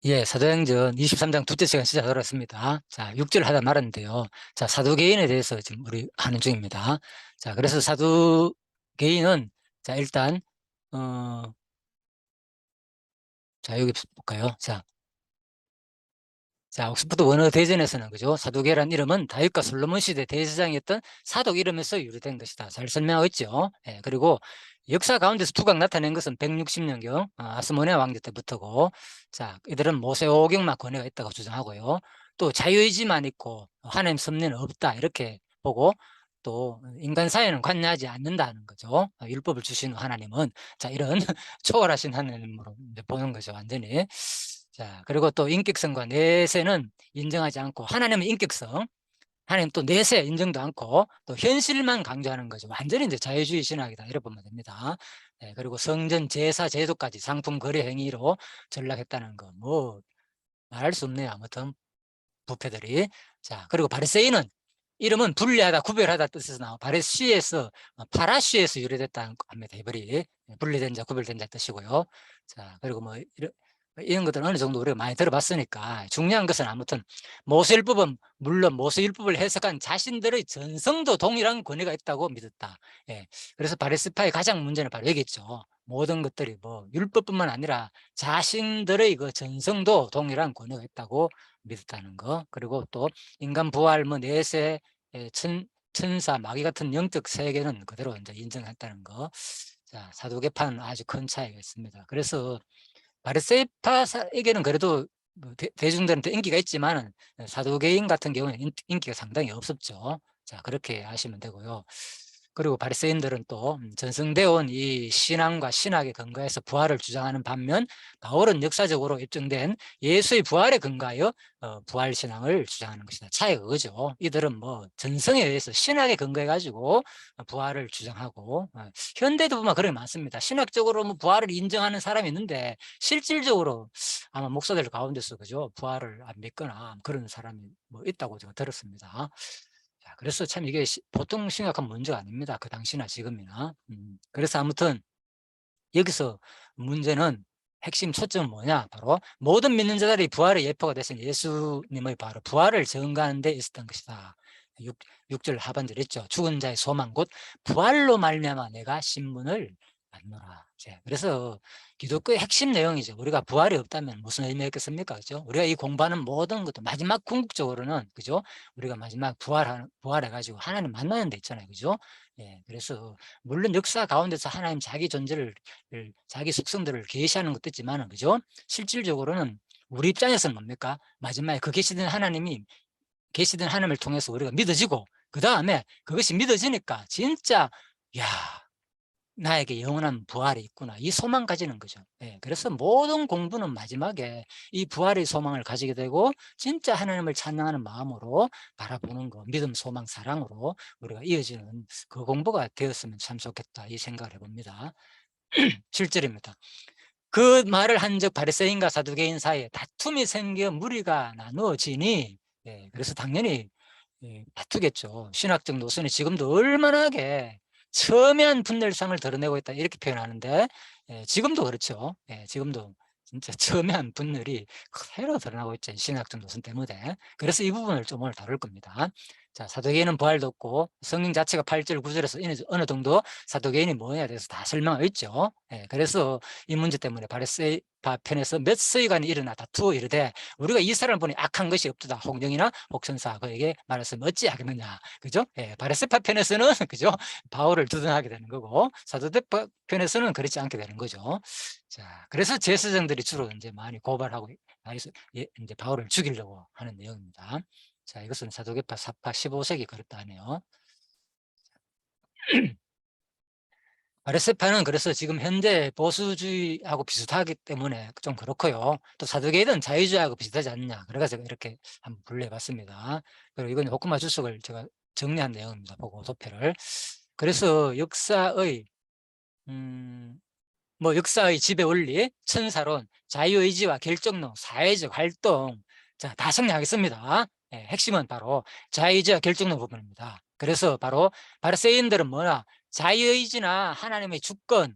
예, 사도행전 23장 둘째 시간 시작하도록 하겠습니다. 자, 6절 하다 말았는데요. 자, 사두개인에 대해서 지금 우리 하는 중입니다. 자, 그래서 사두개인은, 자, 일단, 어, 자, 여기 볼까요? 자, 옥스퍼드 원어 대전에서는, 그죠? 사두개란 이름은 다윗과 솔로몬 시대 대제사장이었던 사독 이름에서 유래된 것이다. 잘 설명하고 있죠. 예, 그리고 역사 가운데서 두각 나타낸 것은 160년경 아스모네 왕조 때부터고, 자, 이들은 모세오경만 권위가 있다고 주장하고요. 또 자유의지만 있고 하나님 섭리는 없다 이렇게 보고, 또 인간 사회는 관여하지 않는다는 거죠. 율법을 주신 하나님은, 자, 이런 초월하신 하나님으로 이제 보는 거죠, 완전히. 자, 그리고 또 인격성과 내세는 인정하지 않고, 하나님은 인격성, 하나님 또 내세 인정도 않고, 또 현실만 강조하는 거죠. 완전히 이제 자유주의 신학이다 이렇게 보면 됩니다. 네, 그리고 성전 제사 제도까지 상품 거래 행위로 전락했다는 거, 뭐 말할 수 없네요. 아무튼 부패들이. 자, 그리고 바리새인은 이름은 분리하다, 구별하다 뜻에서 나와 바리시에서 파라시에서 유래됐다는 겁니다. 이벌이 분리된 자, 구별된 자 뜻이고요. 자, 그리고 뭐 이런 것들은 어느 정도 우리가 많이 들어봤으니까 중요한 것은 아무튼 모세율법은 물론 모세율법을 해석한 자신들의 전성도 동일한 권위가 있다고 믿었다. 예, 그래서 바리새파의 가장 문제는 바로 여기있죠. 모든 것들이 뭐 율법뿐만 아니라 자신들의 그 전성도 동일한 권위가 있다고 믿었다는 거. 그리고 또 인간 부활, 뭐 내세, 천사, 마귀 같은 영적 세계는 그대로 이제 인정했다는 거. 자, 사두개파는 아주 큰 차이가 있습니다. 그래서 바리새파에게는 그래도 뭐 대중들한테 인기가 있지만 사두개인 같은 경우는 인기가 상당히 없었죠. 자, 그렇게 하시면 되고요. 그리고 바리새인들은 또 전승되어 온 이 신앙과 신학에 근거해서 부활을 주장하는 반면, 바울은 역사적으로 입증된 예수의 부활에 근거하여 부활 신앙을 주장하는 것이다. 차이가 그거죠. 이들은 뭐 전성에 의해서 신학에 근거해 가지고 부활을 주장하고, 현대도 보면 그런 게 많습니다. 신학적으로 뭐 부활을 인정하는 사람이 있는데 실질적으로 아마 목사들 가운데서, 그죠, 부활을 안 믿거나 그런 사람이 뭐 있다고 제가 들었습니다. 자, 그래서 참 이게 보통 심각한 문제가 아닙니다. 그 당시나 지금이나. 그래서 아무튼 여기서 문제는, 핵심 초점은 뭐냐? 바로 모든 믿는 자들이 부활의 예표가 되신 예수님의 바로 부활을 증거하는 데 있었던 것이다. 6절 하반절 있죠. 죽은 자의 소망 곧 부활로 말미암아 내가 신문을 받노라. 그래서 기독교의 핵심 내용이죠. 우리가 부활이 없다면 무슨 의미가 있겠습니까? 그죠? 우리가 이 공부하는 모든 것도 마지막 궁극적으로는, 그죠, 우리가 마지막 부활해가지고 하나님 만나는 데 있잖아요. 그죠? 예, 그래서 물론 역사 가운데서 하나님 자기 존재를, 자기 속성들을 계시하는 것도 있지만, 그죠, 실질적으로는 우리 입장에서는 뭡니까? 마지막에 그 계시된 하나님을 통해서 우리가 믿어지고, 그 다음에 그것이 믿어지니까 진짜, 야, 나에게 영원한 부활이 있구나, 이 소망 가지는 거죠. 예, 그래서 모든 공부는 마지막에 이 부활의 소망을 가지게 되고, 진짜 하나님을 찬양하는 마음으로 바라보는 거, 믿음, 소망, 사랑으로 우리가 이어지는 그 공부가 되었으면 참 좋겠다, 이 생각을 해봅니다. 실제입니다. 그 말을 한 적 바리새인과 사두개인 사이에 다툼이 생겨 무리가 나누어지니, 예, 그래서 당연히 다투겠죠. 신학적 노선이 지금도 얼마나게 첨예한 분열상을 드러내고 있다 이렇게 표현하는데, 지금도 그렇죠. 지금도 진짜 첨예한 분열이 그대로 드러나고 있죠. 신학적 노선 때문에. 그래서 이 부분을 좀 오늘 다룰 겁니다. 자, 사도개인은 부활도 없고 성경 자체가 8절 9절에서 어느 정도 사도개인이 뭐냐에 대해서 다 설명하고 있죠. 그래서 이 문제 때문에 바리새파 편에서 몇 서기관이 일어나 다투어 이르되 우리가 이 사람을 보니 악한 것이 없도다. 홍령이나 혹천사 그에게 말했으면 어찌 하겠느냐. 그죠? 바리새파 편에서는 그죠? 바울을 두둔하게 되는 거고, 사도대파 편에서는 그렇지 않게 되는 거죠. 자, 그래서 제사장들이 주로 이제 많이 고발하고 이제 바울을 죽이려고 하는 내용입니다. 자, 이것은 사도계파 사파 15세기 그렇다 하네요. 바리새파는 그래서 지금 현재 보수주의하고 비슷하기 때문에 좀 그렇고요. 또 사두개인은 자유주의하고 비슷하지 않느냐. 그래서 제가 이렇게 한번 분류해봤습니다. 그리고 이건 호쿠마 주석을 제가 정리한 내용입니다. 보고 도표를. 그래서 역사의 지배 원리, 천사론, 자유의지와 결정론, 사회적 활동, 자, 다 정리하겠습니다. 핵심은 바로 자유의지와 결정론 부분입니다. 그래서 바로 바리새인들은 뭐냐, 자유의지나 하나님의 주권,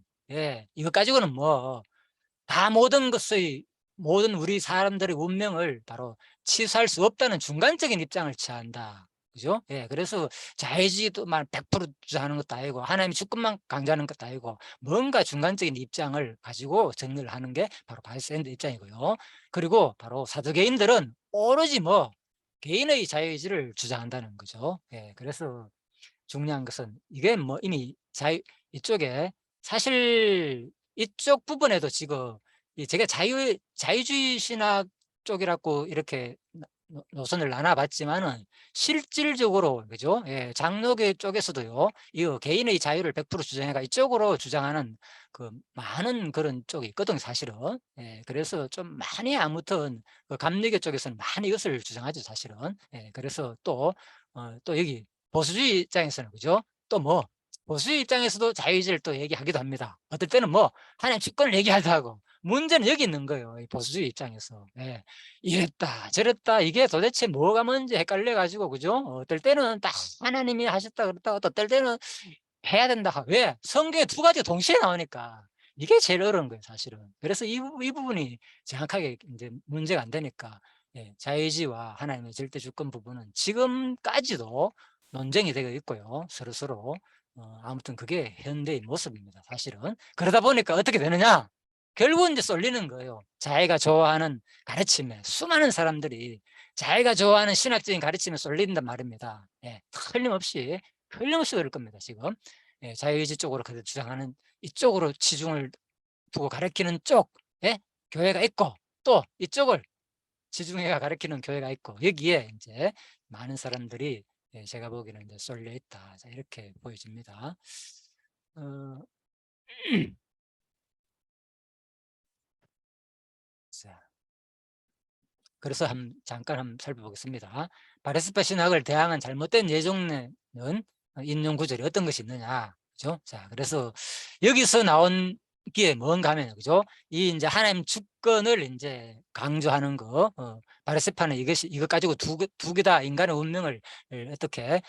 이거 가지고는 뭐 다 모든 것의 모든 우리 사람들의 운명을 바로 취소할 수 없다는 중간적인 입장을 취한다. 그죠? 예, 그래서 자유주의도 막 100% 주장하는 것도 아니고 하나님이 주권만 강조하는 것도 아니고 뭔가 중간적인 입장을 가지고 정리를 하는 게 바로 바이스앤드 입장이고요. 그리고 바로 사두개인들은 오로지 뭐 개인의 자유의지를 주장한다는 거죠. 예, 그래서 중요한 것은 이게 뭐 이미 이쪽에 사실 이쪽 부분에도 지금 제가 자유주의 신학 쪽이라고 이렇게 노선을 나눠봤지만은 실질적으로 그죠? 예, 장로교 쪽에서도요, 이 개인의 자유를 100% 주장해가 이쪽으로 주장하는 그 많은 그런 쪽이 있거든요, 사실은. 예, 그래서 좀 많이 아무튼 그 감리교 쪽에서는 많이 이것을 주장하죠, 사실은. 예, 그래서 또 여기 보수주의 입장에서는 그죠? 또 뭐 보수주의 입장에서도 자유의지를 또 얘기하기도 합니다. 어떨 때는 뭐 하나님 주권을 얘기하기도 하고 문제는 여기 있는 거예요. 이 보수주의 입장에서. 예. 이랬다 저랬다 이게 도대체 뭐가 뭔지 헷갈려 가지고 그죠? 어떨 때는 딱 하나님이 하셨다 그랬다 어떨 때는 해야 된다. 왜? 성경에 두 가지가 동시에 나오니까 이게 제일 어려운 거예요, 사실은. 그래서 이 부분이 정확하게 이제 문제가 안 되니까 예, 자유의지와 하나님의 절대 주권 부분은 지금까지도 논쟁이 되고 있고요. 서로서로. 아무튼 그게 현대의 모습입니다, 사실은. 그러다 보니까 어떻게 되느냐? 결국은 이제 쏠리는 거예요. 자기가 좋아하는 가르침에 수많은 사람들이 자기가 좋아하는 신학적인 가르침에 쏠린단 말입니다. 예, 틀림없이 그럴 겁니다, 지금. 예, 자유의지 쪽으로 그들 주장하는 이쪽으로 치중을 두고 가르치는 쪽에 교회가 있고 또 이쪽을 지중해가 가르치는 교회가 있고 여기에 이제 많은 사람들이 예, 제가 보기에는 이제 쏠려 있다. 자, 이렇게 보여집니다. 어, 자, 그래서 잠깐 한번 살펴보겠습니다. 바레스파 신학을 대항한 잘못된 예종론은 인용 구절이 어떤 것이 있느냐, 그죠? 자, 그래서 여기서 나온 게 뭔가 하면, 그죠? 이 이제 하나님 주권을 이제 강조하는 거, 바레스파는 이것 가지고 두 개다 인간의 운명을 어떻게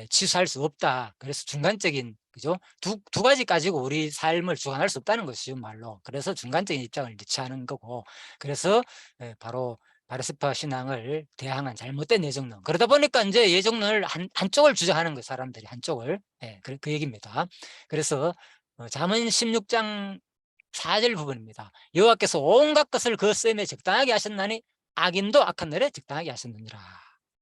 취소할 수 없다. 그래서 중간적인, 그죠? 두 가지 가지고 우리 삶을 주관할 수 없다는 것이죠, 말로. 그래서 중간적인 입장을 취하는 거고, 그래서 바로 바르스파 신앙을 대항한 잘못된 예정론. 그러다 보니까 이제 예정론을 한쪽을 주장하는 거예요, 사람들이 한쪽을. 예, 그 얘기입니다. 그래서 잠언 16장 4절 부분입니다. 여호와께서 온갖 것을 그 쓰임에 적당하게 하셨나니 악인도 악한 날에 적당하게 하셨느니라.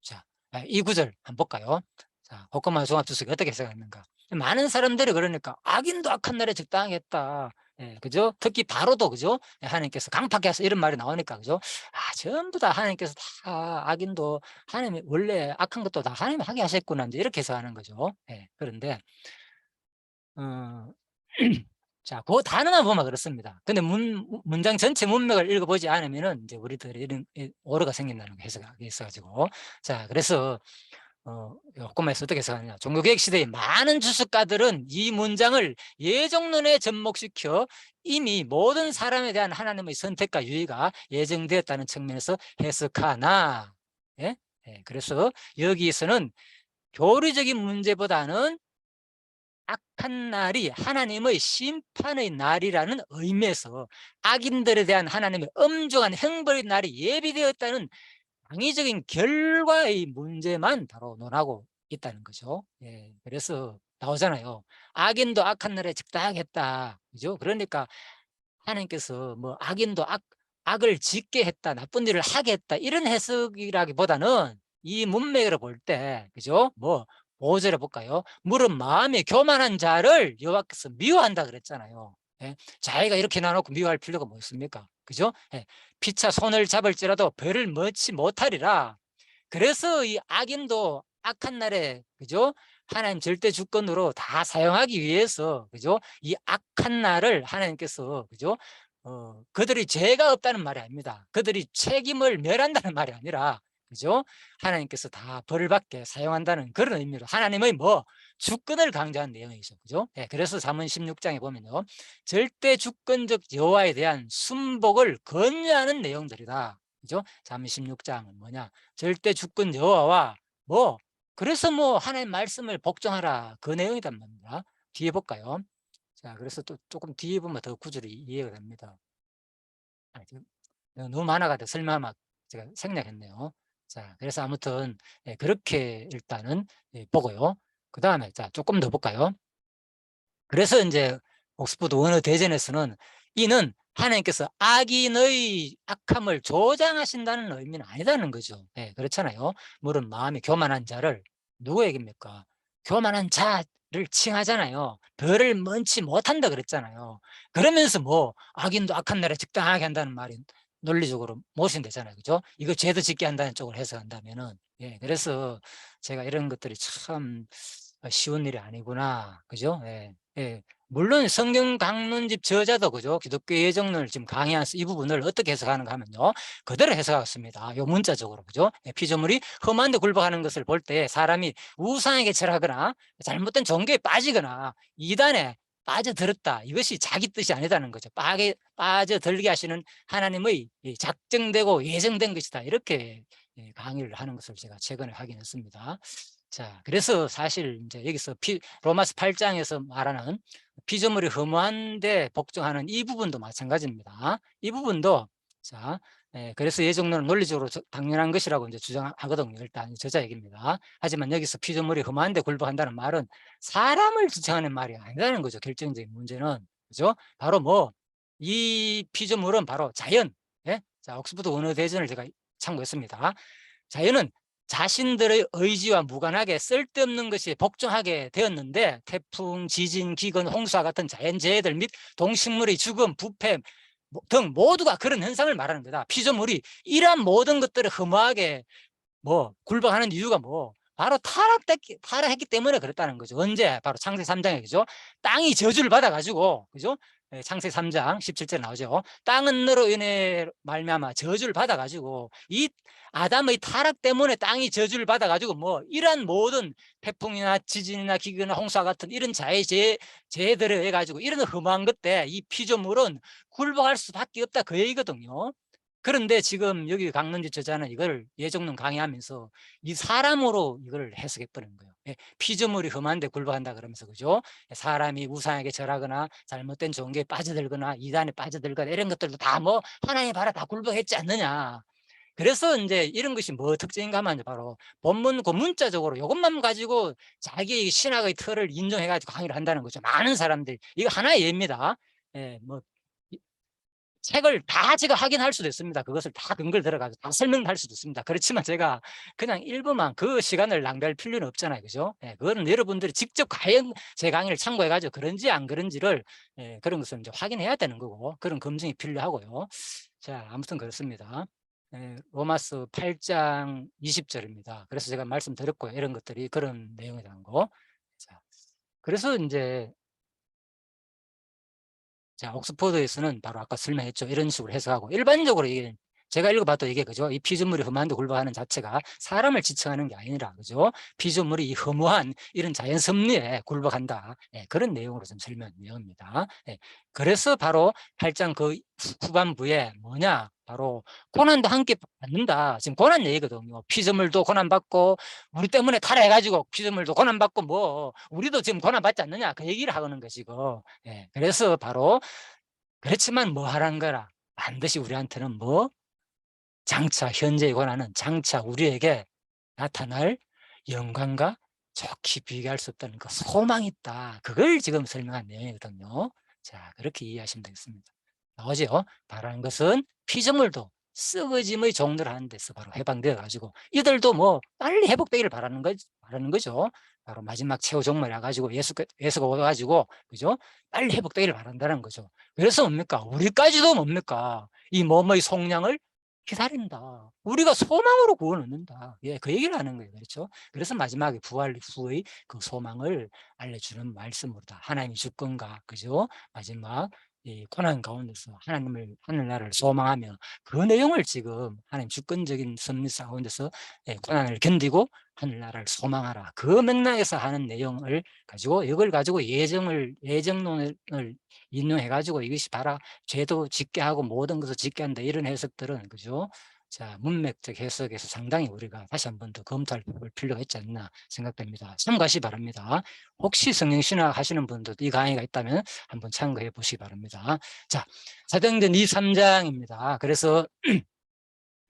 자, 이 구절 한번 볼까요? 자, 복음화 종합주석이 어떻게 해석하는가? 많은 사람들이 그러니까 악인도 악한 날에 적당하게 했다. 예, 그죠? 특히 바로도 그죠? 하나님께서 강팍해 서 이런 말이 나오니까 그죠? 전부 다 하나님께서 다 악인도 하나님이 원래 악한 것도 다 하나님이 하게 하셨구나 이제 이렇게 해석하는 거죠. 예, 그런데 어, 자, 그 단어만 보면 그렇습니다. 근데 문장 전체 문맥을 읽어보지 않으면은 이제 우리들이 이런 오류가 생긴다는 거 해석하기 있어가지고. 자, 그래서 요거에서 어떻게 해석하느냐. 종교개혁 시대의 많은 주석가들은 이 문장을 예정론에 접목시켜 이미 모든 사람에 대한 하나님의 선택과 유의가 예정되었다는 측면에서 해석하나, 예? 예, 그래서 여기에서는 교리적인 문제보다는 악한 날이 하나님의 심판의 날이라는 의미에서 악인들에 대한 하나님의 엄중한 형벌의 날이 예비되었다는 당위적인 결과의 문제만 바로 논하고 있다는 거죠. 예, 그래서 나오잖아요. 악인도 악한 날에 적당하게 했다. 그죠? 그러니까 하나님께서 뭐 악인도 악을 짓게 했다. 나쁜 일을 하게 했다. 이런 해석이라기보다는 이 문맥으로 볼 때, 그죠? 뭐, 5절에 볼까요? 물은 마음에 교만한 자를 여호와께서 미워한다 그랬잖아요. 예? 자기가 이렇게 나놓고 미워할 필요가 뭐 있습니까? 그죠? 예. 피차 손을 잡을지라도 벌을 먹지 못하리라. 그래서 이 악인도 악한 날에 그죠? 하나님 절대 주권으로 다 사용하기 위해서 그죠? 이 악한 날을 하나님께서 그죠? 그들이 죄가 없다는 말이 아닙니다. 그들이 책임을 멸한다는 말이 아니라 그죠? 하나님께서 다 벌을 받게 사용한다는 그런 의미로 하나님의 뭐 주권을 강조한 내용이죠. 그죠? 예, 그래서 잠언 16장에 보면요. 절대 주권적 여호와에 대한 순복을 권유하는 내용들이다. 그죠? 잠언 16장은 뭐냐? 절대 주권 여호와와 뭐 그래서 뭐 하나님 말씀을 복종하라 그 내용이란 말입니다. 뒤에 볼까요? 자, 그래서 또 조금 뒤에 보면 더 구절이 이해가 됩니다. 너무 많아가지고 설명하면 제가 생략했네요. 자, 그래서 아무튼 그렇게 일단은 보고요. 그 다음에 자 조금 더 볼까요? 그래서 이제 옥스퍼드 원어 대전에서는 이는 하나님께서 악인의 악함을 조장하신다는 의미는 아니다는 거죠. 그렇잖아요. 물론 마음이 교만한 자를 누구 얘기입니까? 교만한 자를 칭하잖아요. 별을 먼치 못한다 그랬잖아요. 그러면서 뭐 악인도 악한 날에 적당하게 한다는 말이 논리적으로 모순되잖아요. 그죠? 이거 죄도 짓게 한다는 쪽으로 해석한다면은. 그래서 제가 이런 것들이 참 쉬운 일이 아니구나. 그죠? 물론 성경 강론집 저자도 그죠? 기독교 예정론을 지금 강의하면서 이 부분을 어떻게 해석하는가 하면요. 그대로 해석하겠습니다. 요 문자적으로 그죠? 피조물이 험한 데 굴복하는 것을 볼 때 사람이 우상에게 절하거나 잘못된 종교에 빠지거나 이단에 빠져들었다. 이것이 자기 뜻이 아니다는 거죠. 빠져들게 하시는 하나님의 작정되고 예정된 것이다. 이렇게 강의를 하는 것을 제가 최근에 확인했습니다. 자, 그래서 사실 이제 여기서 로마서 8장에서 말하는 피조물이 허무한데 복종하는 이 부분도 마찬가지입니다. 이 부분도 자, 그래서 예정론은 논리적으로 당연한 것이라고 이제 주장하거든요. 일단 저자 얘기입니다. 하지만 여기서 피조물이 험한데 굴복한다는 말은 사람을 지칭하는 말이 아니라는 거죠. 결정적인 문제는 그죠? 바로 뭐 이 피조물은 바로 자연. 자, 옥스퍼드 원어 대전을 제가 참고했습니다. 자연은 자신들의 의지와 무관하게 쓸데없는 것이 복종하게 되었는데 태풍, 지진, 기근, 홍수와 같은 자연재해들 및 동식물의 죽음, 부패 등 모두가 그런 현상을 말하는 거다. 피조물이 이러한 모든 것들을 허무하게 뭐 굴복하는 이유가 뭐 바로 타락했기 때문에 그랬다는 거죠. 언제? 바로 창세 3장에 그죠? 땅이 저주를 받아가지고 그죠? 창세 3장 17절 나오죠. 땅은 너로 인해 말미암아 저주를 받아가지고 이 아담의 타락 때문에 땅이 저주를 받아가지고 뭐 이러한 모든 태풍이나 지진이나 기근이나 홍수와 같은 이런 재해들에 의해 가지고 이런 험한 것때 이 피조물은 굴복할 수밖에 없다 그 얘기거든요. 그런데 지금 여기 강론지 저자는 이걸 예정론 강의하면서 이 사람으로 이걸 해석해 버리는 거예요. 피조물이 험한데 굴복한다 그러면서 그죠? 사람이 우상에게 절하거나 잘못된 종교에 빠져들거나 이단에 빠져들거나 이런 것들도 다 뭐 하나님 봐라 다 굴복했지 않느냐. 그래서 이제 이런 것이 뭐 특징인가 하면 바로 본문 그 문자적으로 이것만 가지고 자기 신학의 틀을 인정해 가지고 강의를 한다는 거죠. 많은 사람들이 이거 하나의 예입니다. 뭐 책을 다 제가 확인할 수도 있습니다. 그것을 다 근거를 들어가지고 다 설명할 수도 있습니다. 그렇지만 제가 그냥 일부만 그 시간을 낭비할 필요는 없잖아요. 그죠? 그거는 여러분들이 직접 과연 제 강의를 참고해가지고 그런지 안 그런지를 그런 것을 이제 확인해야 되는 거고 그런 검증이 필요하고요. 자, 아무튼 그렇습니다. 로마서 8장 20절입니다. 그래서 제가 말씀드렸고요. 이런 것들이 그런 내용이라는 거. 자, 그래서 이제 자, 옥스퍼드에서는 바로 아까 설명했죠. 이런 식으로 해석하고 일반적으로 이게 제가 읽어봐도 이게 그죠? 이 피조물이 험한데 굴복하는 자체가 사람을 지칭하는 게 아니라 그죠? 피조물이 이 허무한 이런 자연 섭리에 굴복한다. 그런 내용으로 좀 설명 내용입니다. 그래서 바로 8장 그 후반부에 뭐냐? 바로 고난도 함께 받는다. 지금 고난 얘기거든요. 피조물도 고난받고 우리 때문에 타락해가지고 피조물도 고난받고 뭐 우리도 지금 고난받지 않느냐 그 얘기를 하는 것이고 그래서 바로 그렇지만 뭐 하란 거라 반드시 우리한테는 뭐 장차 현재의 고난은 장차 우리에게 나타날 영광과 좋게 비교할 수 없다는 그 소망이 있다. 그걸 지금 설명한 내용이거든요. 자, 그렇게 이해하시면 되겠습니다. 나오죠? 바라는 것은 피조물도 썩어짐의 종들 하는 데서 바로 해방되어 가지고 이들도 뭐 빨리 회복되기를 바라는 거죠. 바로 마지막 최후 종말이라 가지고 예수가 오셔 가지고 그죠? 빨리 회복되기를 바란다는 거죠. 그래서 뭡니까? 우리까지도 뭡니까? 이 뭐뭐의 속량을 기다린다. 우리가 소망으로 구원 얻는다. 그 얘기를 하는 거예요. 그렇죠? 그래서 마지막에 부활 후의 그 소망을 알려주는 말씀으로다. 하나님의 주권과 그죠? 마지막 이 고난 가운데서 하늘나라를 소망하며 그 내용을 지금 하나님 주권적인 섭리 가운데서 고난을 견디고 하늘나라를 소망하라. 그 맥락에서 하는 내용을 가지고 이걸 가지고 예정론을 인용해 가지고 이것이 바로 죄도 짓게 하고 모든 것을 짓게 한다 이런 해석들은 그죠? 자, 문맥적 해석에서 상당히 우리가 다시 한 번 더 검토할 필요가 있지 않나 생각됩니다. 참고하시 바랍니다. 혹시 성경신학 하시는 분들도 이 강의가 있다면 한번 참고해 보시기 바랍니다. 자, 사도행전 2, 3장입니다. 그래서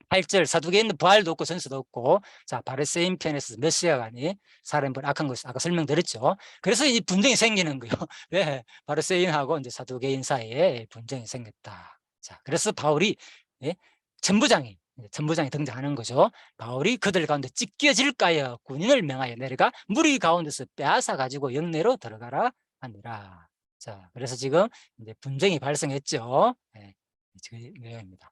8절 사두개인은 부활도 없고 전수도 없고, 자, 바리새인 편에서 메시아가니 사람을 악한 것을 아까 설명드렸죠. 그래서 이 분쟁이 생기는 거예요. 왜? 바리새인하고 이제 사두개인 사이에 분쟁이 생겼다. 자, 그래서 바울이, 예? 전부장이 등장하는 거죠. 바울이 그들 가운데 찢겨질까요? 군인을 명하여 내려가 무리 가운데서 빼앗아 가지고 영내로 들어가라 하니라. 자, 그래서 지금 이제 분쟁이 발생했죠. 네, 그 내용입니다.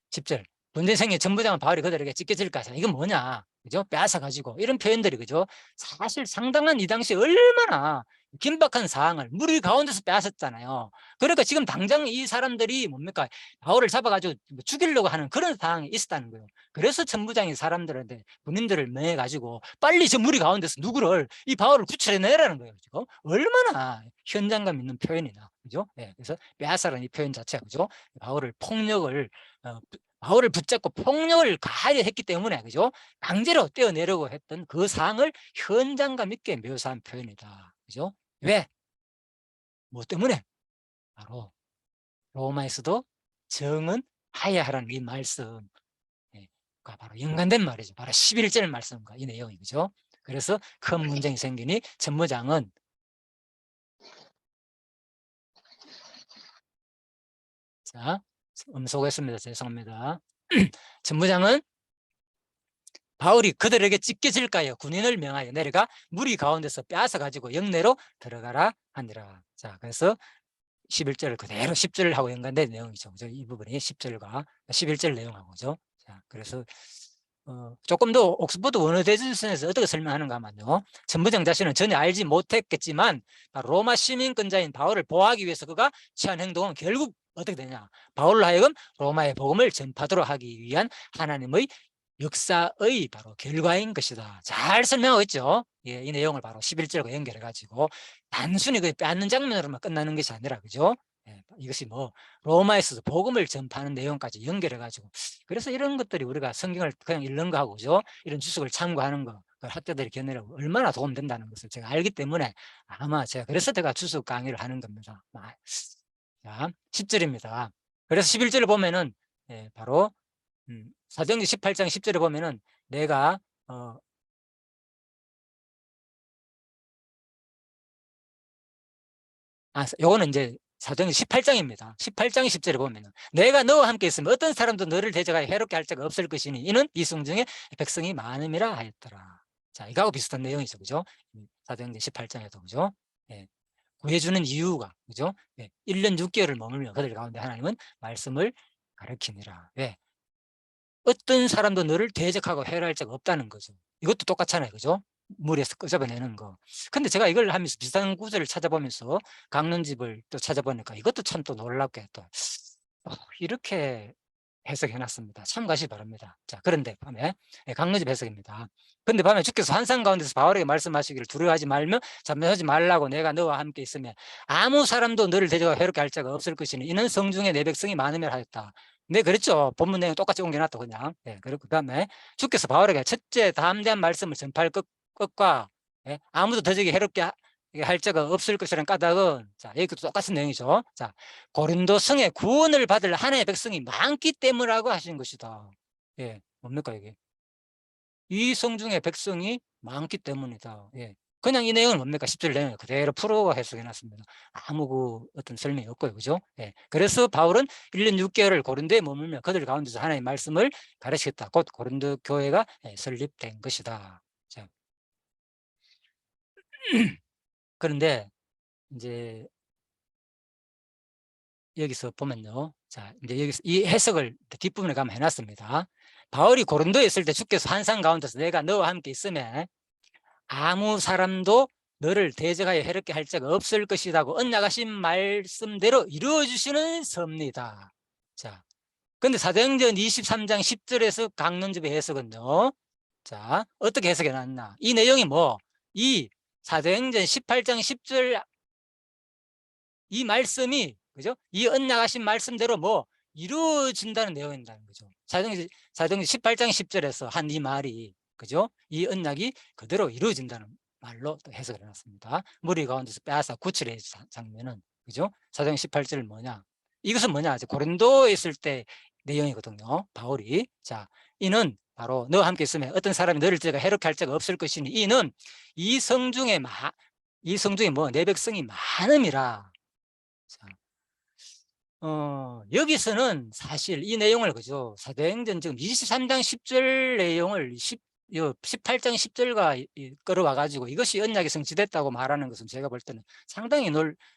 10절. 분쟁생의 전부장은 바울이 그들에게 찢겨질까? 이건 뭐냐? 그죠? 빼앗아가지고. 이런 표현들이, 그죠? 사실 상당한 이 당시 얼마나 긴박한 상황을 무리 가운데서 빼앗았잖아요. 그러니까 지금 당장 이 사람들이 뭡니까? 바울을 잡아가지고 죽이려고 하는 그런 상황이 있었다는 거예요. 그래서 전부장이 사람들한테 군인들을 명해가지고 빨리 저 무리 가운데서 누구를, 이 바울을 구출해내라는 거예요. 지금 얼마나 현장감 있는 표현이나, 그죠? 네, 그래서 빼앗아라는 이 표현 자체가, 그죠? 바울을 폭력을, 바울을 붙잡고 폭력을 가하려 했기 때문에, 그죠? 강제로 떼어내려고 했던 그 상황을 현장감 있게 묘사한 표현이다. 그죠? 왜? 뭐 때문에? 바로 로마에서도 정은 하야하라는 이 말씀과 바로 연관된 말이죠. 바로 11절 말씀과 이 내용이, 그죠? 그래서 큰 문제가 생기니 전무장은, 자, 음소거했습니다. 죄송합니다. 전무장은 바울이 그들에게 찢겨질까요? 군인을 명하여 내려가 무리 가운데서 빼앗아 가지고 영내로 들어가라 하니라. 자, 그래서 11절을 그대로 10절하고 연관된 내용이죠. 이 부분이 10절과 11절 내용하고죠. 자, 그래서 조금 더 옥스퍼드 원어 대전에서 어떻게 설명하는가 하면요. 전부장 자신은 전혀 알지 못했겠지만 로마 시민권자인 바울을 보호하기 위해서 그가 취한 행동은 결국 어떻게 되냐? 바울로 하여금 로마의 복음을 전파도록 하기 위한 하나님의 역사의 바로 결과인 것이다. 잘 설명하고 있죠. 예, 이 내용을 바로 11절과 연결해 가지고 단순히 그 빼앗는 장면으로만 끝나는 것이 아니라, 그죠? 예, 이것이 뭐 로마에서도 복음을 전파하는 내용까지 연결해 가지고, 그래서 이런 것들이 우리가 성경을 그냥 읽는 거하고, 그죠? 이런 주석을 참고하는 거, 학자들이 견해라고 얼마나 도움된다는 것을 제가 알기 때문에 아마 제가 제가 주석 강의를 하는 겁니다. 자, 10절입니다. 그래서 11절을 보면은, 예, 바로 사도행전 18장 10절에 보면은 내가 요거는 이제 사도행전 18장입니다. 18장 10절에 보면은 내가 너와 함께 있으면 어떤 사람도 너를 대적하여 해롭게 할 자가 없을 것이니 이는 이성 중에 백성이 많음이라 하였더라. 자, 이거하고 비슷한 내용이죠. 그죠? 사도행전 18장에도, 그죠? 예. 구해주는 이유가, 그죠? 예. 1년 6개월을 머물며 그들 가운데 하나님은 말씀을 가르치니라. 왜? 어떤 사람도 너를 대적하고 해할 자가 없다는 거죠. 이것도 똑같잖아요. 그죠? 물에서 끄집어내는 거. 근데 제가 이걸 하면서 비슷한 구절을 찾아보면서 강론집을 또 찾아보니까 이것도 참 또 놀랍게 또 이렇게 해석해 놨습니다. 참고하시기 바랍니다. 자, 그런데 밤에 강론집 해석입니다. 근데 밤에 주께서 환상 가운데서 바울에게 말씀하시기를 두려워하지 말며 잠잠하지 말라고 내가 너와 함께 있으면 아무 사람도 너를 대적하고 해롭게 할 자가 없을 것이니 이는 성중에 내 백성이 많음이라 하였다. 네, 그렇죠. 본문 내용 똑같이 옮겨놨다 그냥. 네, 그리고 그다음에 주께서 바울에게 첫째 담대한 말씀을 전파할 것과 아무도 대적이 해롭게 할 자가 없을 것이라는 까닭은, 자, 여기도 똑같은 내용이죠. 자, 고린도 성에 구원을 받을 하나님의 백성이 많기 때문이라고 하신 것이다. 예, 뭡니까 이게? 이 성중에 백성이 많기 때문이다. 예. 그냥 이 내용은 뭡니까? 10절 내용을 그대로 풀어 해석해 놨습니다. 아무 어떤 설명이 없고요. 그죠? 예. 그래서 바울은 1년 6개월을 고린도에 머물며 그들 가운데서 하나님의 말씀을 가르치겠다. 곧 고린도 교회가 설립된 것이다. 자. 그런데 이제 여기서 보면요. 자, 이제 여기서 이 해석을 뒷부분에 가면 해놨습니다. 바울이 고린도에 있을 때 주께서 환상 가운데서 내가 너와 함께 있으면 아무 사람도 너를 대적하여 해롭게 할 자가 없을 것이라고 언약하신 말씀대로 이루어주시는 섭니다. 자, 근데 사도행전 23장 10절에서 강론집의 해석은요. 자, 어떻게 해석해 놨나? 이 내용이 뭐? 이 사도행전 18장 10절 이 말씀이, 그죠? 이 언약하신 말씀대로 뭐 이루어진다는 내용이라는 거죠. 사도행전 18장 10절에서 한 이 말이, 그죠? 이 언약이 그대로 이루어진다는 말로 또 해석을 해놨습니다. 무리 가운데서 빼앗아 구출의 장면은, 그죠? 사도행전 18절 뭐냐? 이것은 뭐냐? 고린도에 있을 때 내용이거든요. 바울이. 자, 이는 바로 너와 함께 있으면 어떤 사람이 너를 제가 해롭게 할 자가 없을 것이니 이는 이 성중에 뭐 내 백성이 많음이라. 자, 여기서는 사실 이 내용을, 그죠? 사도행전 지금 23장 10절 내용을 18장 10절과 끌어와 가지고 이것이 언약이 성취됐다고 말하는 것은 제가 볼 때는 상당히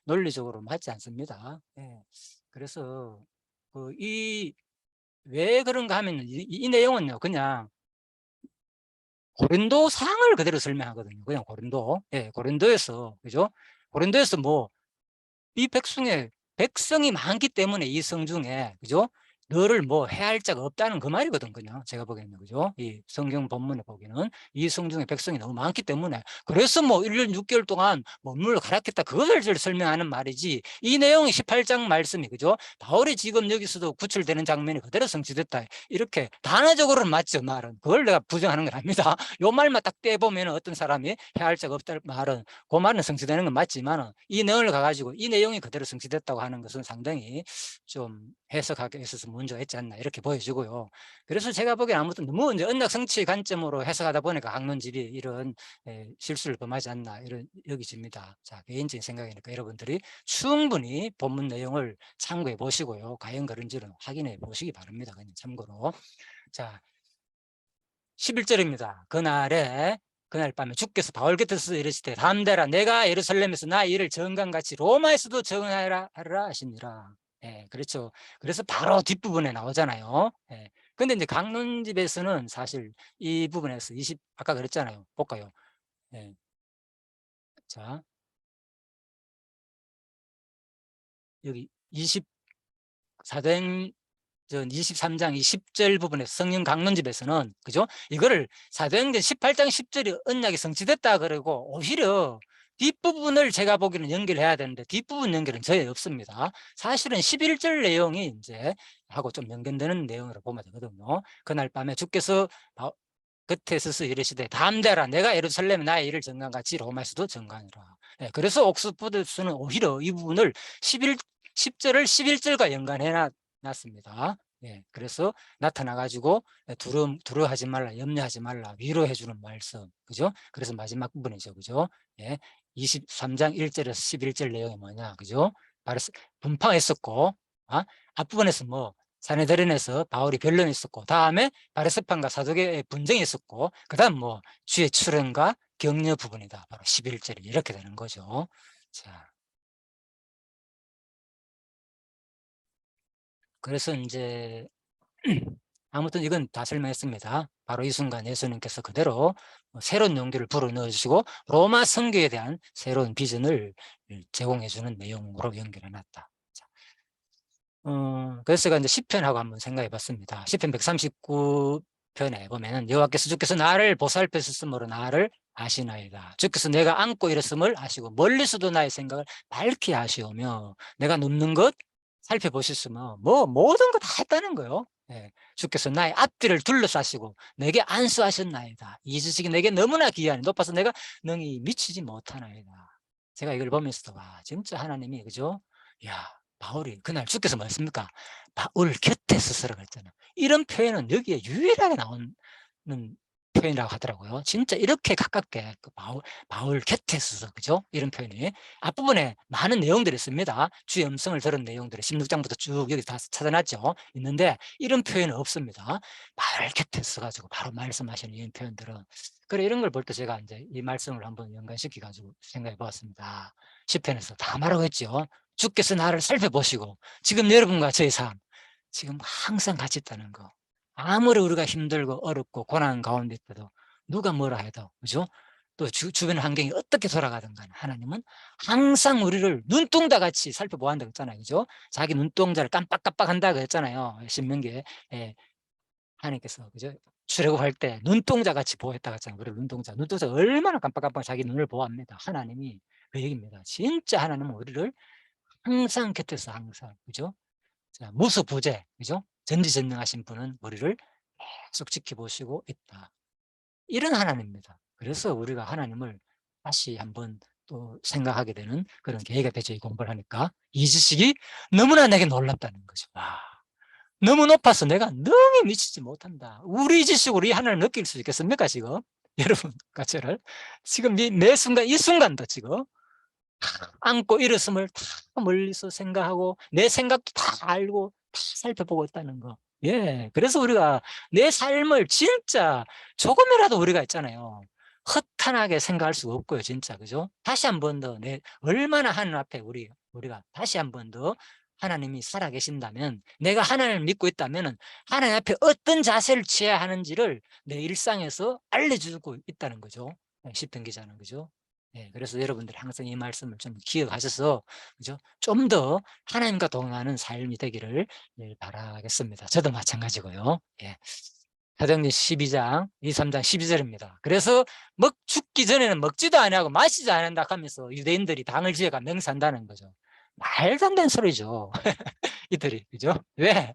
논리적으로 맞지 않습니다. 예. 그래서 왜 그런가 하면 이 내용은요, 그냥 고린도 상을 그대로 설명하거든요. 그냥 고린도. 예, 고린도에서, 그죠? 고린도에서 뭐 이 백성이 많기 때문에 이 성중에, 그죠? 너를 뭐 해할 자가 없다는 그 말이거든, 그냥 제가 보기에는. 그죠? 이 성경 본문에 보기에는 이 성중에 백성이 너무 많기 때문에, 그래서 뭐 1년 6개월 동안 몸을 갈았겠다, 그것을 설명하는 말이지, 이 내용이 18장 말씀이, 그죠? 바울이 지금 여기서도 구출되는 장면이 그대로 성취됐다, 이렇게 단어적으로는 맞죠, 말은. 그걸 내가 부정하는 건 아닙니다. 요 말만 딱 떼보면 어떤 사람이 해할 자가 없다는 말은, 그 말은 성취되는 건 맞지만, 이 내용을 가가지고 이 내용이 그대로 성취됐다고 하는 것은 상당히 좀 해석하기에 있어서 문제가 있지 않나, 이렇게 보여지고요. 그래서 제가 보기엔 아무튼 너무 이제 언약 성취 관점으로 해석하다 보니까 강론집이 이런 실수를 범하지 않나, 이런 여기집니다. 자, 개인적인 생각이니까 여러분들이 충분히 본문 내용을 참고해 보시고요. 과연 그런지는 확인해 보시기 바랍니다. 그냥 참고로. 자, 11절입니다. 그날 밤에 주께서 바울 곁에서 이르시되 담대라, 내가 예루살렘에서 나 일을 정강같이 로마에서도 정하라 하시니라. 예, 그렇죠. 그래서 바로 뒷부분에 나오잖아요. 예. 근데 이제 강론집에서는 사실 이 부분에서 아까 그랬잖아요. 볼까요? 예. 자, 여기 24된 23장 이 10절 부분에서 성령 강론집에서는, 그죠? 이거를 사도행전 18장 10절이 언약이 성취됐다 그러고 오히려 뒷부분을 제가 보기에는 연결해야 되는데 뒷부분 연결은 저희 없습니다. 사실은 11절 내용이 이제 하고 좀 연결되는 내용으로 보면 되거든요. 그날 밤에 주께서 겉에 서서 이르시되 담대라, 내가 예루살렘에 나의 일을 정관같이 로마에서도 정관이라. 예, 그래서 옥스퍼드서는 오히려 이 부분을 10절을 11절과 연관해 놨습니다. 예, 그래서 나타나가지고 두려워하지 말라, 염려하지 말라, 위로해주는 말씀, 그죠? 그래서 마지막 부분이죠, 그죠? 예, 23장 1절에서 11절 내용이 뭐냐, 그죠? 바로 분파했었고, 앞부분에서 뭐 사내들인에서 바울이 변론이 있었고, 다음에 바르스판과 사두개의 분쟁이 있었고, 그 다음 뭐 주의 출현과 격려 부분이다, 바로 11절이 이렇게 되는 거죠. 자, 그래서 이제 아무튼 이건 다 설명했습니다. 바로 이 순간 예수님께서 그대로 새로운 용기를 불어넣어 주시고 로마 선교에 대한 새로운 비전을 제공해 주는 내용으로 연결해 놨다. 그래서 제가 이제 시편하고 한번 생각해 봤습니다. 시편 139편에 보면은 여호와께서 주께서 나를 보살펴셨으므로 나를 아시나이다. 주께서 내가 안고 일었음을 아시고 멀리서도 나의 생각을 밝히 아시오며 내가 눕는 것 살펴보셨으며 뭐 모든 거 다 했다는 거예요. 예. 주께서 나의 앞뒤를 둘러싸시고 내게 안수하셨나이다. 이 지식이 내게 너무나 귀하니 높아서 내가 능히 미치지 못하나이다. 제가 이걸 보면서도 와, 진짜 하나님이, 그죠? 야, 바울이 그날 주께서 말씀입니까? 바울 곁에 서서라고 했잖아요. 이런 표현은 여기에 유일하게 나오는 표현이라고 하더라고요. 진짜 이렇게 가깝게 바울 곁에 서서, 그죠? 이런 표현이 앞부분에 많은 내용들이 있습니다. 주의 음성을 들은 내용들이 16장부터 쭉 여기 다 찾아놨죠. 있는데 이런 표현은 없습니다. 바울 곁에 서가지고 바로 말씀하시는 이런 표현들은, 그래, 이런 걸 볼 때 제가 이제 이 말씀을 한번 연관시켜 가지고 생각해 보았습니다. 시편에서 다 말하고 있죠. 주께서 나를 살펴보시고 지금 여러분과 저의 삶 지금 항상 같이 있다는 거. 아무리 우리가 힘들고 어렵고 고난 가운데 있어도 누가 뭐라 해도, 그죠? 또 주변 환경이 어떻게 돌아가든 간에 하나님은 항상 우리를 눈동자같이 살펴보한다고 했잖아요. 그죠? 자기 눈동자를 깜빡깜빡 한다고 했잖아요. 신명기에. 예, 하나님께서, 그죠? 출애굽할 때 눈동자같이 보호했다고 했잖아요. 우리 눈동자 얼마나 깜빡깜빡 자기 눈을 보호합니다. 하나님이 그 얘기입니다. 진짜 하나님은 우리를 항상 곁에서 항상, 그죠? 자, 무수부재, 그죠? 전지전능하신 분은 우리를 계속 지켜보시고 있다. 이런 하나님입니다. 그래서 우리가 하나님을 다시 한번 또 생각하게 되는 그런 계기가 되죠. 이 공부를 하니까. 이 지식이 너무나 내게 놀랍다는 거죠. 와, 너무 높아서 내가 너무 미치지 못한다. 우리 지식으로 이 하나님을 느낄 수 있겠습니까, 지금? 여러분과 저를. 지금 매 순간, 이 순간도 지금 안고 일었음을 다 멀리서 생각하고 내 생각도 다 알고 다 살펴보고 있다는 거. 예. 그래서 우리가 내 삶을 진짜 조금이라도 우리가 있잖아요. 허탄하게 생각할 수가 없고요, 진짜. 그죠? 다시 한 번 더 얼마나 하나님 앞에 우리가 다시 한 번 더 하나님이 살아계신다면, 내가 하나님을 믿고 있다면 하나님 앞에 어떤 자세를 취해야 하는지를 내 일상에서 알려주고 있다는 거죠. 십편 기자는. 그죠? 예, 그래서 여러분들이 항상 이 말씀을 좀 기억하셔서, 그죠? 좀 더 하나님과 동행하는 삶이 되기를 바라겠습니다. 저도 마찬가지고요. 예. 사도행전 12장, 23장 12절입니다. 그래서 죽기 전에는 먹지도 아니하고 마시지도 않는다 하면서 유대인들이 당을 지어가 맹세한다는 거죠. 말도 안 되는 소리죠. 이들이, 그죠? 왜?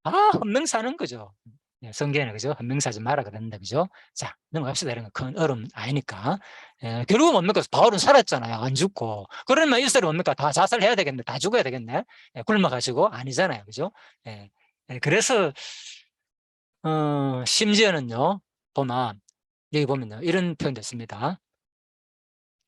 헌명사는 거죠. 예, 성경에는, 그죠? 헌명사지 마라 그랬는데, 그죠? 자, 넘어갑시다. 이런 건 큰 어려움 아니니까. 예, 결국은 뭡니까? 바울은 살았잖아요. 안 죽고. 그러면 이스라엘 뭡니까? 다 자살해야 되겠네. 다 죽어야 되겠네. 예, 굶어가지고. 아니잖아요. 그죠? 예, 예, 그래서, 심지어는요, 여기 보면요, 이런 표현도 있습니다.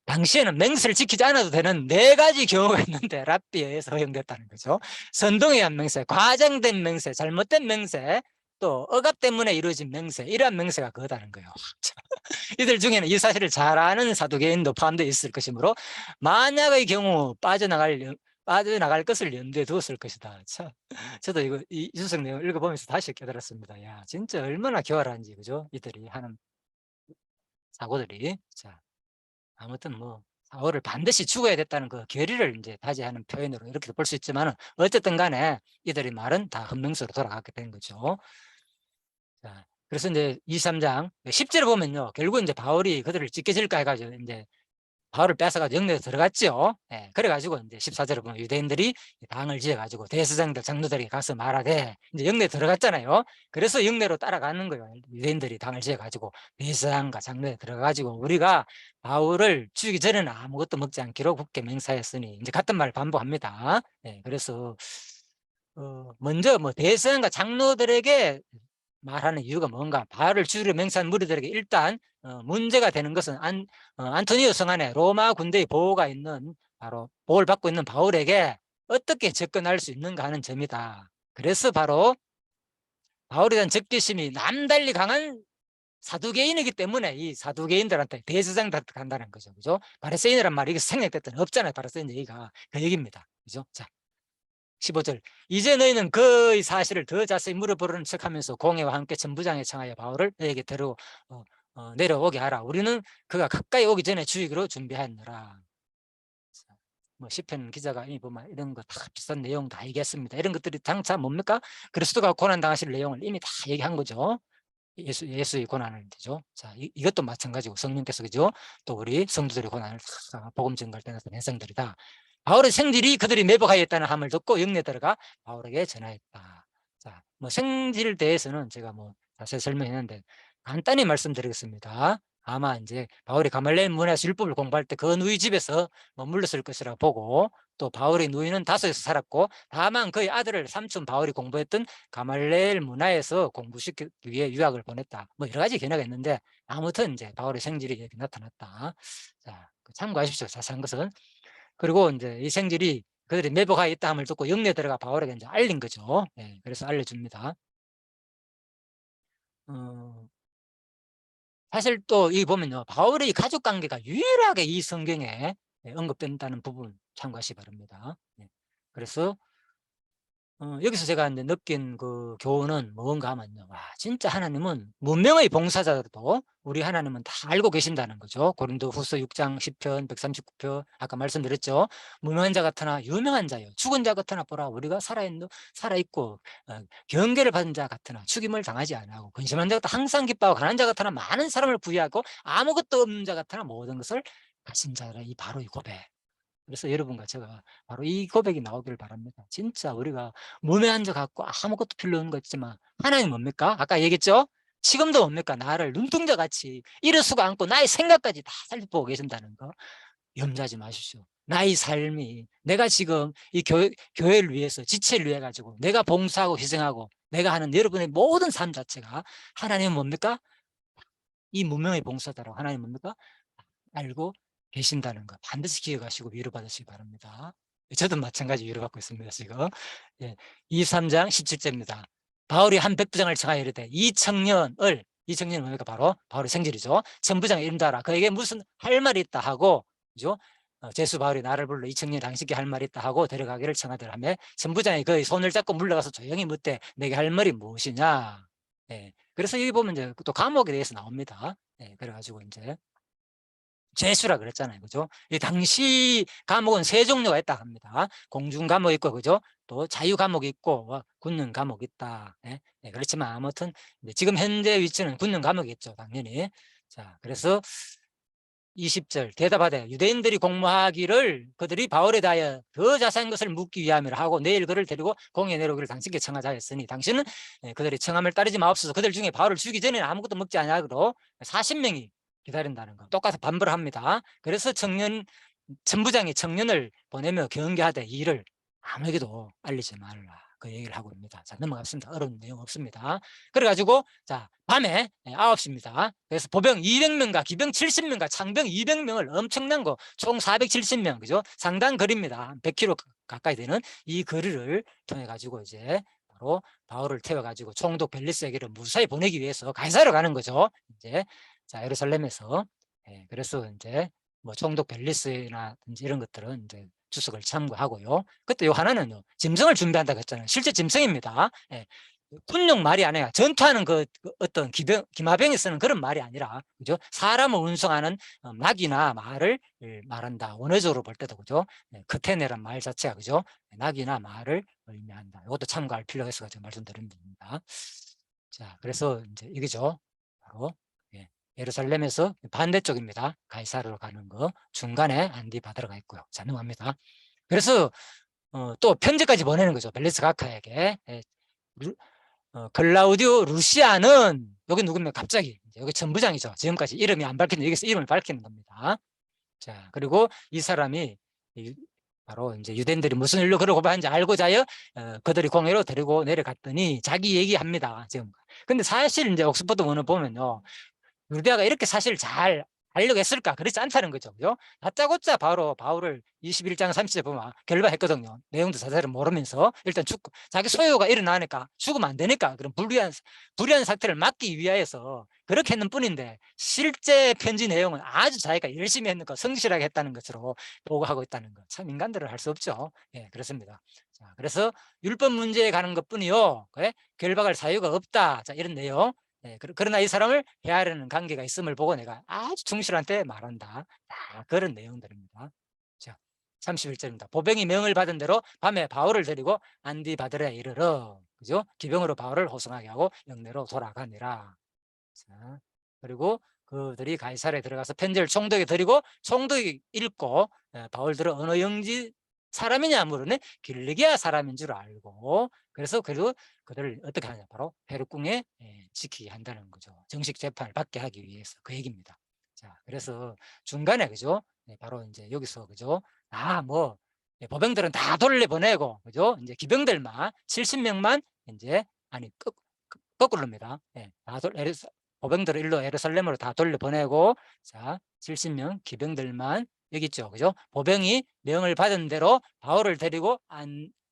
당시에는 맹세를 지키지 않아도 되는 4가지 경우가 있는데 랍비에 의해서 허용됐다는 거죠. 선동에 의한 맹세, 과장된 맹세, 잘못된 맹세, 또 억압 때문에 이루어진 맹세, 이러한 맹세가 그거다는 거예요. 이들 중에는 이 사실을 잘 아는 사두개인도 포함되어 있을 것이므로 만약의 경우 빠져나갈 것을 염두에 두었을 것이다. 참, 저도 이 주석 내용 읽어보면서 다시 깨달았습니다. 야, 진짜 얼마나 교활한지, 그죠? 이들이 하는 사고들이. 자, 아무튼 사울을 반드시 죽어야 됐다는 그 결의를 이제 다지하는 표현으로 이렇게 볼 수 있지만, 어쨌든 간에 이들의 말은 다 헌명서로 돌아가게 된 거죠. 자, 그래서 이제 23장 10절에 보면요, 결국 이제 바울이 그들을 찢겨질까 해가지고 이제 바울을 뺏어가지고 영내에 들어갔죠. 예, 그래가지고 이제 14절에 보면 유대인들이 당을 지어가지고 대제사장들 장로들에게 가서 말하되, 이제 영내에 들어갔잖아요. 그래서 영내로 따라가는 거예요. 유대인들이 당을 지어가지고 대제사장과 장로에 들어가가지고 우리가 바울을 죽이기 전에는 아무것도 먹지 않기로 굳게 맹세하였으니, 이제 같은 말을 반복합니다. 예, 그래서 먼저 대제사장과 장로들에게 말하는 이유가 뭔가, 바울을 죽이려 맹세한 무리들에게 일단 문제가 되는 것은 안토니오 성 안에 로마 군대의 보호가 있는, 바로 보호를 받고 있는 바울에게 어떻게 접근할 수 있는가 하는 점이다. 그래서 바로 바울에 대한 적개심이 남달리 강한 사두개인이기 때문에 이 사두개인들한테 대제사장들한테 간다는 거죠. 그죠? 바리새인이란 말이 이게 생략됐던 없잖아요. 바리새인 얘기가 그 얘기입니다. 그죠? 자, 15절, 이제 너희는 그의 사실을 더 자세히 물어보려는 척하면서 공회와 함께 전부장에 청하여 바울을 너에게 내려오게 하라. 우리는 그가 가까이 오기 전에 죽이기로 준비하였노라. 시편 기자가 이미 보면 이런 거 다 비슷한 내용 다 얘기했습니다. 이런 것들이 장차 뭡니까? 그리스도가 고난 당하실 내용을 이미 다 얘기한 거죠. 예수의 고난을 되죠. 자, 이것도 마찬가지고 성령께서, 그죠? 또 우리 성도들의 고난을 다 복음 전가할 때는 백성들이다. 바울의 생질이 그들이 매복하였다는 함을 듣고 영내 들어가 바울에게 전하였다. 자, 생질에 대해서는 제가 자세히 설명했는데 간단히 말씀드리겠습니다. 아마 이제 바울이 가말레일 문화에서 율법을 공부할 때 그 누이 집에서 머물렀을 것이라고 보고, 또 바울의 누이는 다소에서 살았고 다만 그의 아들을 삼촌 바울이 공부했던 가말레일 문화에서 공부시키기 위해 유학을 보냈다. 여러 가지 견해가 있는데 아무튼 이제 바울의 생질이 이렇게 나타났다. 자, 참고하십시오. 자세한 것은. 그리고 이제 이 생질이 그들이 매복하여 있다 함을 듣고 영내 들어가 바울에게 이제 알린 거죠. 예, 그래서 알려줍니다. 사실 또 이 보면요, 바울의 가족 관계가 유일하게 이 성경에 언급된다는 부분 참고하시기 바랍니다. 예. 그래서 여기서 제가 이제 느낀 그 교훈은 뭔가 하면요, 와, 진짜 하나님은 문명의 봉사자도 우리 하나님은 다 알고 계신다는 거죠. 고린도후서 6장 10편 139편 아까 말씀드렸죠. 무명한 자 같으나 유명한 자요, 죽은 자 같으나 보라, 우리가 살아있고 경계를 받은 자 같으나 죽임을 당하지 아니하고, 근심한 자 같으나 항상 기뻐하고, 가난한 자 같으나 많은 사람을 부유하고, 아무것도 없는 자 같으나 모든 것을 가진 자라. 이 바로 이 고백. 그래서 여러분과 제가 바로 이 고백이 나오기를 바랍니다. 진짜 우리가 몸에 앉아갖고 아무것도 필요 없는 거 있지만 하나님 뭡니까? 아까 얘기했죠? 지금도 뭡니까? 나를 눈동자같이 이르수가 않고 나의 생각까지 다 살펴보고 계신다는 거 염려하지 마십시오. 나의 삶이 내가 지금 이 교회를 위해서 지체를 위해 가지고 내가 봉사하고 희생하고 내가 하는 여러분의 모든 삶 자체가 하나님은 뭡니까? 이 무명의 봉사다라고 하나님 뭡니까? 알고 계신다는 거 반드시 기억하시고 위로받으시기 바랍니다. 저도 마찬가지 위로받고 있습니다 지금. 예, 23장 17절입니다. 바울이 한 백부장을 청하여 이르되 이 청년이 뭡니까? 바로 바울의 생질이죠. 천부장에 이른다라 그에게 무슨 할 말이 있다 하고, 그죠? 제수 바울이 나를 불러 이 청년 당신께 할 말이 있다 하고 데려가기를 청하더라 하며 천부장이 그의 손을 잡고 물러가서 조용히 묻되 내게 할 말이 무엇이냐. 예, 그래서 여기 보면 이제 또 감옥에 대해서 나옵니다. 예, 그래가지고 이제 죄수라 그랬잖아요. 그죠? 이 당시 감옥은 세 종류가 있다 합니다. 공중 감옥 있고, 그죠? 또 자유 감옥이 있고, 군능 감옥이 있다. 예? 예, 그렇지만 아무튼 지금 현재 위치는 군능 감옥이겠죠, 당연히. 자, 그래서 20절 대답하되 유대인들이 공모하기를 그들이 바울에 대하여 더 자세한 것을 묻기 위함이라 하고 내일 그를 데리고 공에 내려오기를 당신께 청하자 했으니 당신은 그들의 청함을 따르지 마옵소서. 그들 중에 바울을 죽이기 전에는 아무것도 먹지 아니하기로 40명이 기다린다는 거 똑같이 반발을 합니다. 그래서 천부장이 청년을 보내며 경계하되 이 일을 아무에게도 알리지 말라 그 얘기를 하고 있습니다. 자, 넘어갔습니다. 어려운 내용 없습니다. 그래가지고 자 밤에 9시입니다. 그래서 보병 200명과 기병 70명과 창병 200명을 엄청난 거 총 470명, 그죠? 상당 거리입니다. 100km 가까이 되는 이 거리를 통해 가지고 이제 바로 바울을 태워가지고 총독 벨리스에게를 무사히 보내기 위해서 가이사르로 가는 거죠. 이제 자 예루살렘에서. 예, 그래서 이제 뭐 총독 벨리스나 이런 것들은 이제 주석을 참고하고요. 그때 요 하나는 짐승을 준비한다고 했잖아요. 실제 짐승입니다. 예. 군용 말이 아니라 전투하는 그 어떤 기마병이 쓰는 그런 말이 아니라, 그죠? 사람을 운송하는 낙이나 말을 말한다. 원어적으로 볼 때도, 그죠? 네, 크테네란 말 자체가, 그죠? 낙이나 말을 의미한다. 이것도 참고할 필요가 있어서 제가 말씀드립니다. 자, 그래서 이제 이거죠. 바로 예, 예루살렘에서 반대쪽입니다. 가이사르로 가는 거 중간에 안디바다가 있고요. 자, 넘어갑니다. 그래서 또 편지까지 보내는 거죠. 벨리스 가카에게. 예, 글라우디오 루시아는 여기 누구입니까? 갑자기 여기 전부장이죠. 지금까지 이름이 안 밝히는 여기서 이름을 밝히는 겁니다. 자, 그리고 이 사람이 바로 이제 유대인들이 무슨 일로 그러고 하는지 알고자 하여 그들이 공회로 데리고 내려갔더니 자기 얘기합니다. 지금. 근데 사실 이제 옥스퍼드 원을 보면요. 유대아가 이렇게 사실 잘 하려고 했을까? 그렇지 않다는 거죠. 그죠? 다짜고짜 바울을 21장 30절 보면 결박했거든요. 내용도 자세히 모르면서 일단 죽고 자기 소유가 일어나니까 죽으면 안 되니까 그런 불리한 사태를 막기 위하여서 그렇게 했는 뿐인데 실제 편지 내용은 아주 자기가 열심히 했는 거 성실하게 했다는 것으로 보고하고 있다는 거. 참 인간들을 할 수 없죠. 예, 그렇습니다. 자, 그래서 율법 문제에 가는 것뿐이요. 그래? 결박할 사유가 없다. 자, 이런 내용. 네, 그러나 이 사람을 헤아리는 관계가 있음을 보고 내가 아주 충실한 때 말한다. 그런 내용들입니다. 자, 31절입니다. 보병이 명을 받은 대로 밤에 바울을 데리고 안디바드라에 이르러, 그죠? 기병으로 바울을 호송하게 하고 영내로 돌아가니라. 자, 그리고 그들이 가이사르에 들어가서 편지를 총독에 드리고 총독이 읽고 바울들은 어느 영지 사람이냐 물으네 길리기아 사람인 줄 알고 그래서 그들을 어떻게 하냐 바로 헤롯궁에 지키게 한다는 거죠. 정식 재판을 받게 하기 위해서 그 얘기입니다. 자, 그래서 중간에 그죠? 바로 이제 여기서 그죠? 뭐 보병들은 다 돌려보내고 그죠? 이제 기병들만 70명만 이제 아니 거꾸로입니다. 보병들을 일로 예루살렘으로 다 돌려보내고 자 70명 기병들만 여기 있죠. 그죠? 보병이 명을 받은 대로 바울을 데리고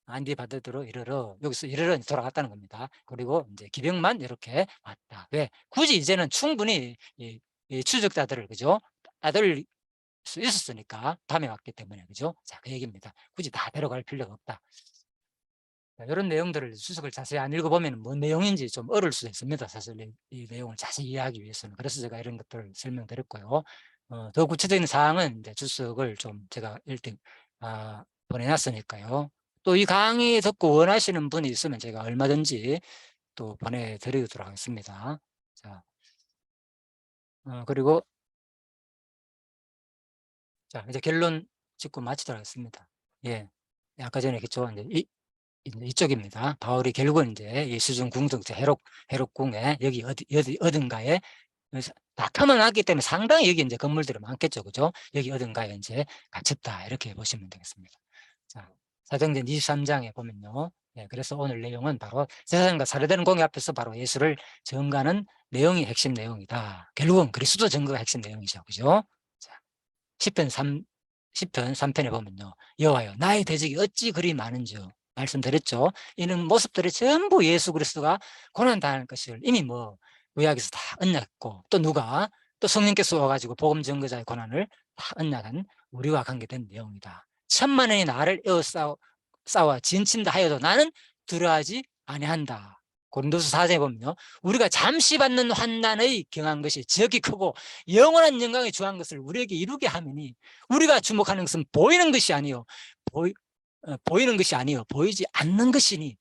안디바드로 이르러 여기서 이르러 돌아갔다는 겁니다. 그리고 이제 기병만 이렇게 왔다. 왜? 굳이 이제는 충분히 이 추적자들을 그죠? 따돌릴 수 있었으니까 밤에 왔기 때문에 그죠? 자, 그 얘기입니다. 굳이 다 데려갈 필요가 없다. 이런 내용들을 수석을 자세히 안 읽어보면 뭔 내용인지 좀 어려울 수도 있습니다. 사실 이 내용을 자세히 이해하기 위해서는. 그래서 제가 이런 것들을 설명드렸고요. 더 구체적인 사항은 이제 주석을 좀 제가 일등 보내놨으니까요. 또 이 강의 듣고 원하시는 분이 있으면 제가 얼마든지 또 보내드리도록 하겠습니다. 자, 그리고 자 이제 결론 짚고 마치도록 하겠습니다. 예. 아까 전에 그쵸. 이제 이쪽입니다. 바울이 결국은 이제 이 수중 궁정체 해롭궁에 여기 어딘가에 낙하만 하기 때문에 상당히 여기 이제 건물들이 많겠죠. 그죠? 여기 어딘가에 이제 갇혔다. 이렇게 보시면 되겠습니다. 자, 사도행전 23장에 보면요. 예, 그래서 오늘 내용은 바로 세상과 살해되는 공의 앞에서 바로 예수를 증거하는 내용이 핵심 내용이다. 결국은 그리스도 증거가 핵심 내용이죠. 그죠? 자, 10편 3편에 보면요. 여호와여 나의 대적이 어찌 그리 많은지요. 말씀드렸죠. 이런 모습들이 전부 예수 그리스도가 고난당할 것을 이미 뭐 구약에서 다 언약했고, 또 누가 또 성령께서 와가지고 복음 증거자의 고난을 다 언약한 우리와 관계된 내용이다. 천만원이 나를 싸워 진친다 하여도 나는 두려워하지 아니한다. 고린도서 4장에 보면요. 우리가 잠시 받는 환난의 경한 것이 지극히 크고 영원한 영광에 주한 것을 우리에게 이루게 하매니 우리가 주목하는 것은 보이는 것이 아니요 보이는 것이 아니요 보이지 않는 것이니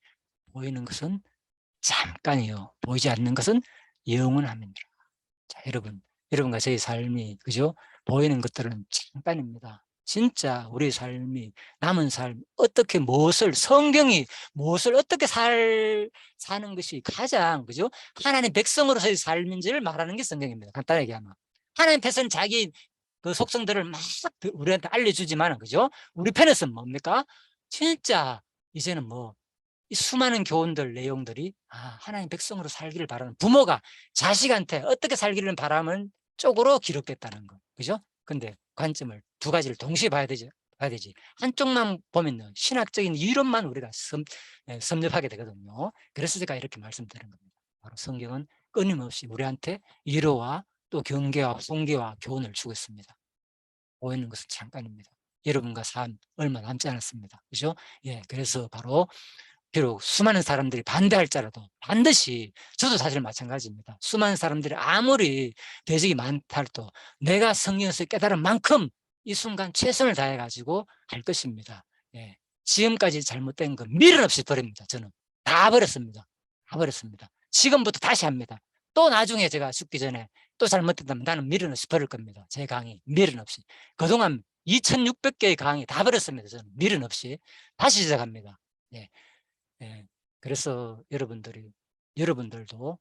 보이는 것은 잠깐이요 보이지 않는 것은 영원함이니라. 자, 여러분과 저의 삶이 그죠? 보이는 것들은 잠깐입니다. 진짜 우리 삶이 남은 삶 어떻게 성경이 무엇을 어떻게 사는 것이 가장 그죠? 하나님 백성으로서의 삶인지를 말하는 게 성경입니다. 간단하게 하면 하나님 백성은 자기 그 속성들을 막 우리한테 알려주지만 그죠? 우리 편에서는 뭡니까? 진짜 이제는 뭐 이 수많은 교훈들 내용들이 하나님 백성으로 살기를 바라는 부모가 자식한테 어떻게 살기를 바라는 쪽으로 기록됐다는 거 그죠? 근데 관점을 두 가지를 동시에 봐야 되지 한쪽만 보면 신학적인 이론만 우리가 섭렵하게 되거든요. 그래서 제가 이렇게 말씀드리는 겁니다. 바로 성경은 끊임없이 우리한테 위로와 또 경계와 송계와 교훈을 주고 있습니다. 보이는 것은 잠깐입니다. 여러분과 삶 얼마 남지 않았습니다. 그죠? 예, 그래서 바로 비록 수많은 사람들이 반대할지라도 반드시 저도 사실 마찬가지입니다. 수많은 사람들이 아무리 대적이 많다 해도 내가 성경에서 깨달은 만큼 이 순간 최선을 다해 가지고 할 것입니다. 예. 지금까지 잘못된 거 미련 없이 버립니다. 저는 다 버렸습니다. 다 버렸습니다. 지금부터 다시 합니다. 또 나중에 제가 죽기 전에 또 잘못된다면 나는 미련 없이 버릴 겁니다. 제 강의 미련 없이. 그동안 2600개의 강의 다 버렸습니다. 저는 미련 없이 다시 시작합니다. 예. 예. 그래서 여러분들도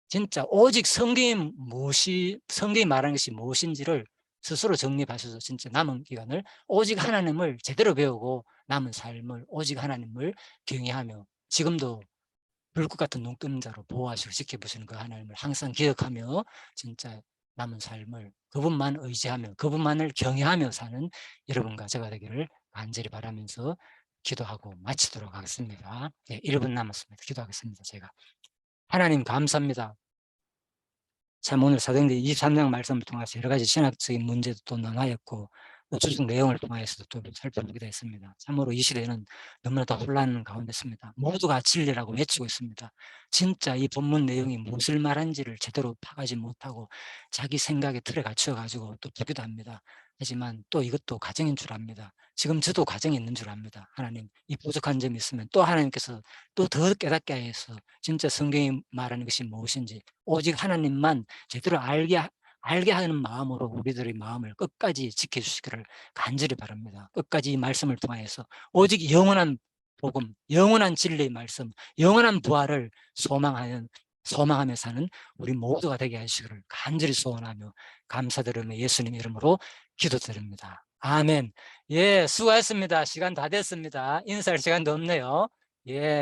진짜 오직 성경이 말하는 것이 무엇인지를 스스로 정립하셔서 진짜 남은 기간을 오직 하나님을 제대로 배우고 남은 삶을 오직 하나님을 경외하며 지금도 불꽃 같은 눈금자로 보호하시고 지켜보시는 그 하나님을 항상 기억하며 진짜 남은 삶을 그분만 의지하며 그분만을 경외하며 사는 여러분과 제가 되기를 간절히 바라면서 기도하고 마치도록 하겠습니다. 네, 1분 남았습니다. 기도하겠습니다. 제가 하나님 감사합니다. 참 오늘 사도행전 23장 말씀을 통해서 여러 가지 신학적인 문제도 또 논하였고 또 주신 내용을 통해서도 또 살펴보게 됐습니다. 참으로 이 시대는 너무나도 혼란 가운데 있습니다. 모두가 진리라고 외치고 있습니다. 진짜 이 본문 내용이 무엇을 말하는지를 제대로 파악하지 못하고 자기 생각에 틀에 갇혀가지고 또 보기도 합니다. 하지만 또 이것도 가정인 줄 압니다. 지금 저도 가정이 있는 줄 압니다. 하나님 이 부족한 점이 있으면 또 하나님께서 또 더 깨닫게 해서 진짜 성경이 말하는 것이 무엇인지 오직 하나님만 제대로 알게 하는 마음으로 우리들의 마음을 끝까지 지켜주시기를 간절히 바랍니다. 끝까지 이 말씀을 통하여서 오직 영원한 복음, 영원한 진리의 말씀, 영원한 부활을 소망하며 사는 우리 모두가 되게 하시기를 간절히 소원하며 감사드리며 예수님 이름으로 기도드립니다. 아멘. 예, 수고하셨습니다. 시간 다 됐습니다. 인사할 시간도 없네요. 예.